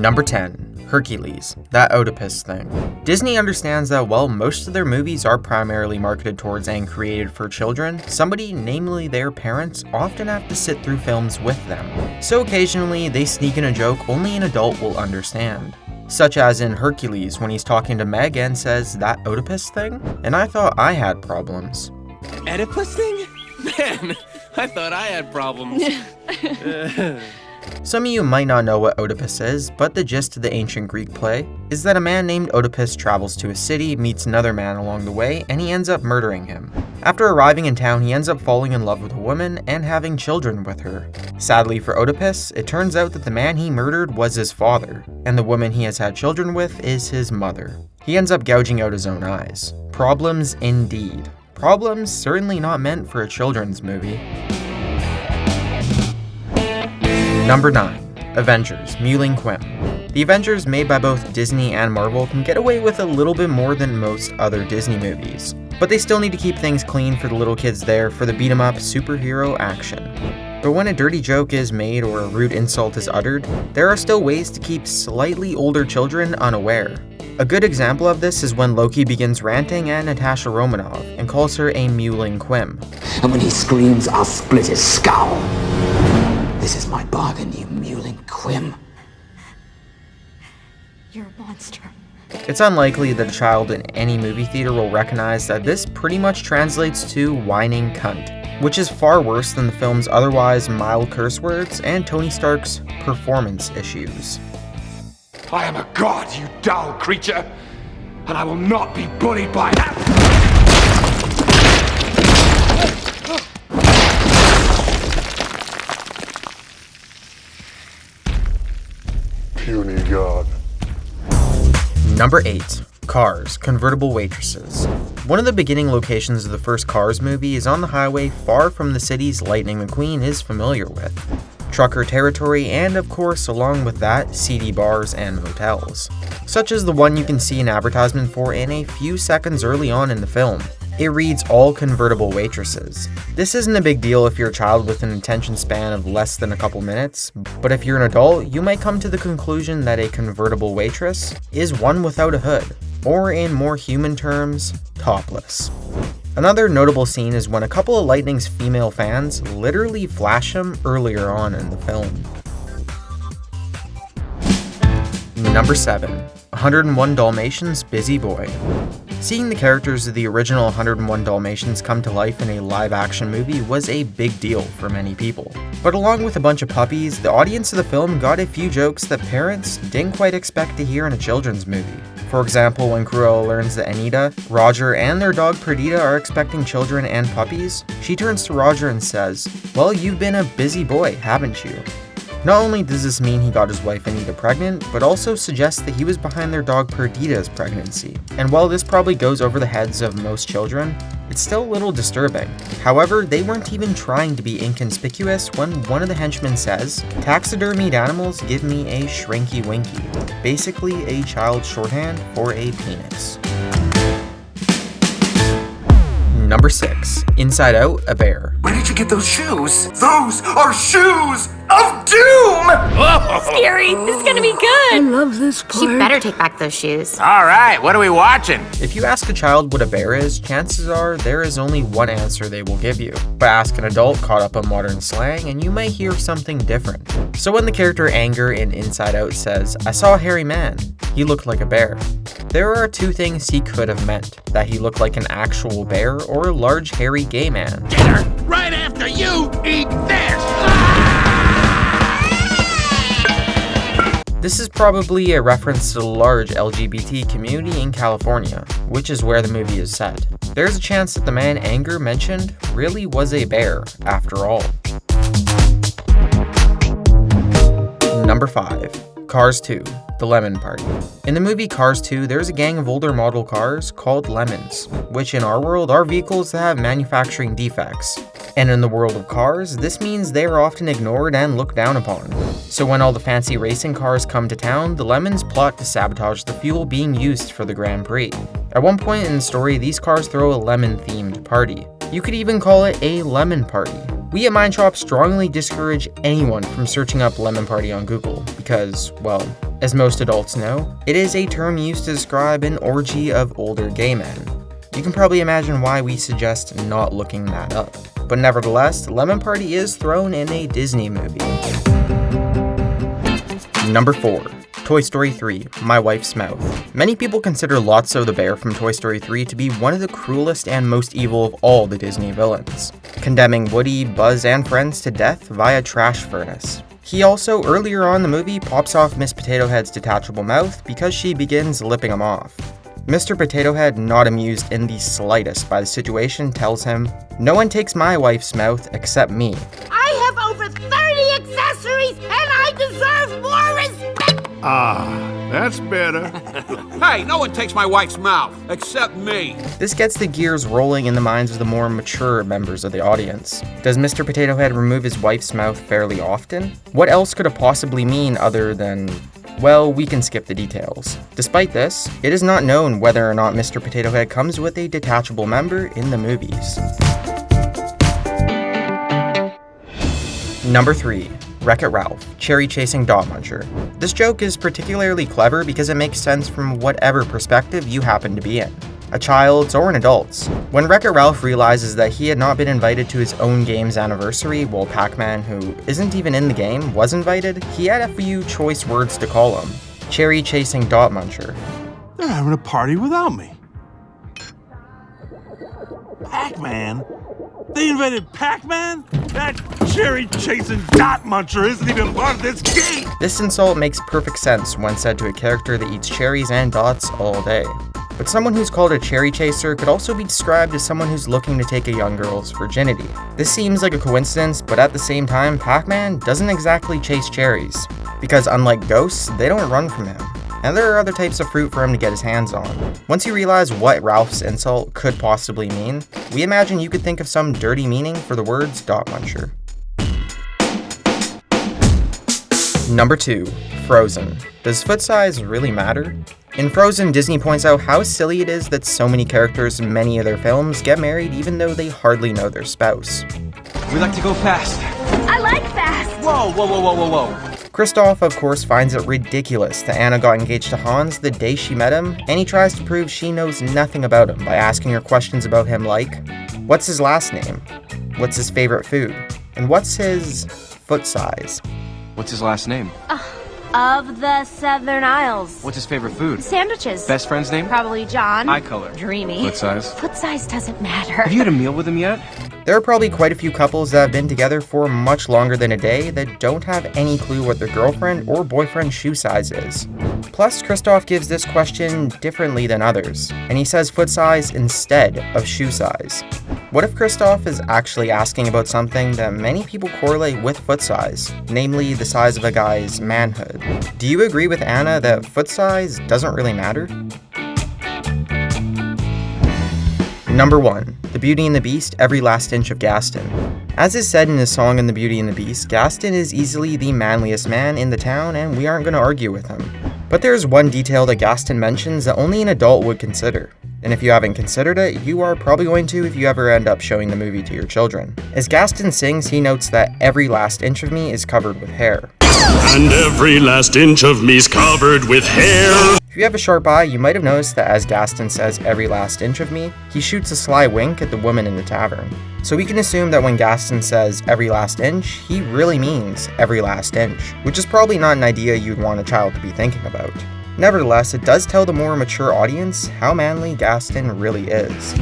Number 10. Hercules, that Oedipus thing. Disney understands that while most of their movies are primarily marketed towards and created for children, somebody, namely their parents, often have to sit through films with them. So occasionally, they sneak in a joke only an adult will understand. Such as in Hercules when he's talking to Meg and says, "That Oedipus thing?" And I thought I had problems. Oedipus thing? Man, I thought I had problems. Some of you might not know what Oedipus is, but the gist of the ancient Greek play is that a man named Oedipus travels to a city, meets another man along the way, and he ends up murdering him. After arriving in town, he ends up falling in love with a woman and having children with her. Sadly for Oedipus, it turns out that the man he murdered was his father, and the woman he has had children with is his mother. He ends up gouging out his own eyes. Problems indeed. Problems certainly not meant for a children's movie. Number 9. Avengers, MEWLING, QUIM. The Avengers, made by both Disney and Marvel, can get away with a little bit more than most other Disney movies. But they still need to keep things clean for the little kids there for the beat-em-up superhero action. But when a dirty joke is made or a rude insult is uttered, there are still ways to keep slightly older children unaware. A good example of this is when Loki begins ranting at Natasha Romanoff and calls her a MEWLING QUIM. And when he screams, I'll split his skull. This is my bargain, you MEWLING QUIM. You're a monster. It's unlikely that a child in any movie theater will recognize that this pretty much translates to whining cunt, which is far worse than the film's otherwise mild curse words and Tony Stark's performance issues. I am a god, you dull creature, and I will not be bullied by that. Puny god. Number 8. Cars, Convertible Waitresses. One of the beginning locations of the first Cars movie is on the highway far from the cities Lightning McQueen is familiar with. Trucker territory, and of course, along with that, seedy bars and motels. Such as the one you can see an advertisement for in a few seconds early on in the film. It reads, "All convertible waitresses." This isn't a big deal if you're a child with an attention span of less than a couple minutes, but if you're an adult, you might come to the conclusion that a convertible waitress is one without a hood, or in more human terms, topless. Another notable scene is when a couple of Lightning's female fans literally flash him earlier on in the film. Number 7. 101 Dalmatians Busy Boy. Seeing the characters of the original 101 Dalmatians come to life in a live-action movie was a big deal for many people. But along with a bunch of puppies, the audience of the film got a few jokes that parents didn't quite expect to hear in a children's movie. For example, when Cruella learns that Anita, Roger, and their dog Perdita are expecting children and puppies, she turns to Roger and says, "Well, you've been a busy boy, haven't you?" Not only does this mean he got his wife Anita pregnant, but also suggests that he was behind their dog Perdita's pregnancy. And while this probably goes over the heads of most children, it's still a little disturbing. However, they weren't even trying to be inconspicuous when one of the henchmen says, "Taxidermied animals give me a shrinky winky," basically a child's shorthand for a penis. Number 6. Inside Out, a bear. Where did you get those shoes? Those are shoes of doom! Scary. This is gonna be good. I love this part. She better take back those shoes. All right, what are we watching? If you ask a child what a bear is, chances are there is only one answer they will give you. But ask an adult caught up on modern slang and you may hear something different. So when the character Anger in Inside Out says, "I saw a hairy man, he looked like a bear," there are two things he could have meant: that he looked like an actual bear or a large hairy gay man. Dinner right after you eat this! This is probably a reference to the large LGBT community in California, which is where the movie is set. There's a chance that the man Anger mentioned really was a bear, after all. Number 5. Cars 2, The Lemon Party. In the movie Cars 2, there's a gang of older model cars called Lemons, which in our world are vehicles that have manufacturing defects. And in the world of cars, this means they are often ignored and looked down upon. So when all the fancy racing cars come to town, the Lemons plot to sabotage the fuel being used for the Grand Prix. At one point in the story, these cars throw a lemon-themed party. You could even call it a lemon party. We at MindChop strongly discourage anyone from searching up Lemon Party on Google because, well, as most adults know, it is a term used to describe an orgy of older gay men. You can probably imagine why we suggest not looking that up. But nevertheless, Lemon Party is thrown in a Disney movie. Number 4. Toy Story 3, My Wife's Mouth. Many people consider Lotso the bear from Toy Story 3 to be one of the cruelest and most evil of all the Disney villains, condemning Woody, Buzz, and friends to death via trash furnace. He also, earlier on in the movie, pops off Miss Potato Head's detachable mouth because she begins lipping him off. Mr. Potato Head, not amused in the slightest by the situation, tells him, "No one takes my wife's mouth except me." I have over 30 accessories and I deserve more respect! That's better. Hey, no one takes my wife's mouth, except me. This gets the gears rolling in the minds of the more mature members of the audience. Does Mr. Potato Head remove his wife's mouth fairly often? What else could it possibly mean other than... well, we can skip the details. Despite this, it is not known whether or not Mr. Potato Head comes with a detachable member in the movies. Number 3. Wreck-It Ralph, Cherry Chasing Dot Muncher. This joke is particularly clever because it makes sense from whatever perspective you happen to be in, a child's or an adult's. When Wreck-It Ralph realizes that he had not been invited to his own game's anniversary while Pac-Man, who isn't even in the game, was invited, he had a few choice words to call him. Cherry Chasing Dot Muncher. They're having a party without me. Pac-Man? They invented Pac-Man? That cherry-chasing dot muncher isn't even part of this game! This insult makes perfect sense when said to a character that eats cherries and dots all day. But someone who's called a cherry chaser could also be described as someone who's looking to take a young girl's virginity. This seems like a coincidence, but at the same time, Pac-Man doesn't exactly chase cherries, because unlike ghosts, they don't run from him. And there are other types of fruit for him to get his hands on. Once you realize what Ralph's insult could possibly mean, we imagine you could think of some dirty meaning for the words dot muncher. Number 2. Frozen. Does foot size really matter? In Frozen, Disney points out how silly it is that so many characters in many of their films get married even though they hardly know their spouse. We like to go fast. I like fast! Whoa, whoa, whoa, whoa, whoa, whoa. Kristoff, of course, finds it ridiculous that Anna got engaged to Hans the day she met him, and he tries to prove she knows nothing about him by asking her questions about him like, what's his last name? What's his favorite food? And what's his foot size? What's his last name? Of the Southern Isles. What's his favorite food? Sandwiches. Best friend's name? Probably John. Eye color. Dreamy. Foot size? Foot size doesn't matter. Have you had a meal with him yet? There are probably quite a few couples that have been together for much longer than a day that don't have any clue what their girlfriend or boyfriend's shoe size is. Plus, Kristoff gives this question differently than others, and he says foot size instead of shoe size. What if Kristoff is actually asking about something that many people correlate with foot size, namely the size of a guy's manhood? Do you agree with Anna that foot size doesn't really matter? Number 1. The Beauty and the Beast, Every Last Inch of Gaston. As is said in his song in The Beauty and the Beast, Gaston is easily the manliest man in the town and we aren't going to argue with him. But there's one detail that Gaston mentions that only an adult would consider. And if you haven't considered it, you are probably going to if you ever end up showing the movie to your children. As Gaston sings, he notes that every last inch of me is covered with hair. And every last inch of me's covered with hair. If you have a sharp eye, you might have noticed that as Gaston says every last inch of me, he shoots a sly wink at the woman in the tavern. So we can assume that when Gaston says every last inch, he really means every last inch, which is probably not an idea you'd want a child to be thinking about. Nevertheless, it does tell the more mature audience how manly Gaston really is.